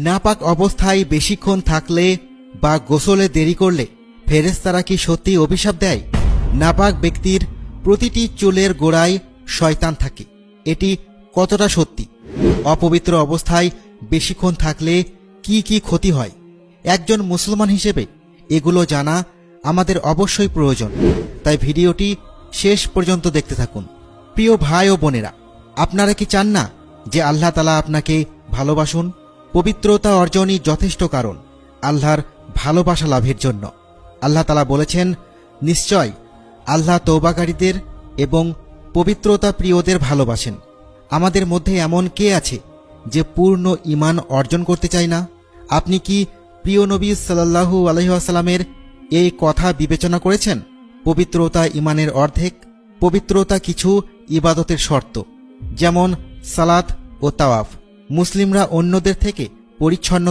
নাপাক অবস্থায় বেশিক্ষণ থাকলে বা গোসলে দেরি করলে ফেরেশতারা কি সত্যি অভিশাপ দেয়? নাপাক ব্যক্তির প্রতিটি চুলের গোড়ায় শয়তান থাকে, এটি কতটা সত্যি? অপবিত্র অবস্থায় বেশিক্ষণ থাকলে কি কি ক্ষতি হয়? একজন মুসলমান হিসেবে এগুলো জানা আমাদের অবশ্যই প্রয়োজন, তাই ভিডিওটি শেষ পর্যন্ত দেখতে থাকুন। প্রিয় ভাই ও বোনেরা, আপনারা কি চান না যে আল্লাহ তাআলা আপনাকে ভালোবাসুন? পবিত্রতা অর্জনই যথেষ্ট কারণ আল্লাহর ভালোবাসা লাভের জন্য। আল্লাহ তাআলা বলেছেন, নিশ্চয় আল্লাহ তওবাকারীদের এবং পবিত্রতা প্রিয়দের ভালোবাসেন। আমাদের মধ্যে এমন কে আছে যে পূর্ণ ঈমান অর্জন করতে চায় না? আপনি কি প্রিয় নবী সাল্লাল্লাহু আলাইহি ওয়াসাল্লামের এই কথা বিবেচনা করেছেন? পবিত্রতা ঈমানের অর্ধেক। পবিত্রতা কিছু ইবাদতের শর্ত, যেমন সালাত ও তাওয়াফ। মুসলিমরা অন্যদের থেকে পরিচ্ছন্ন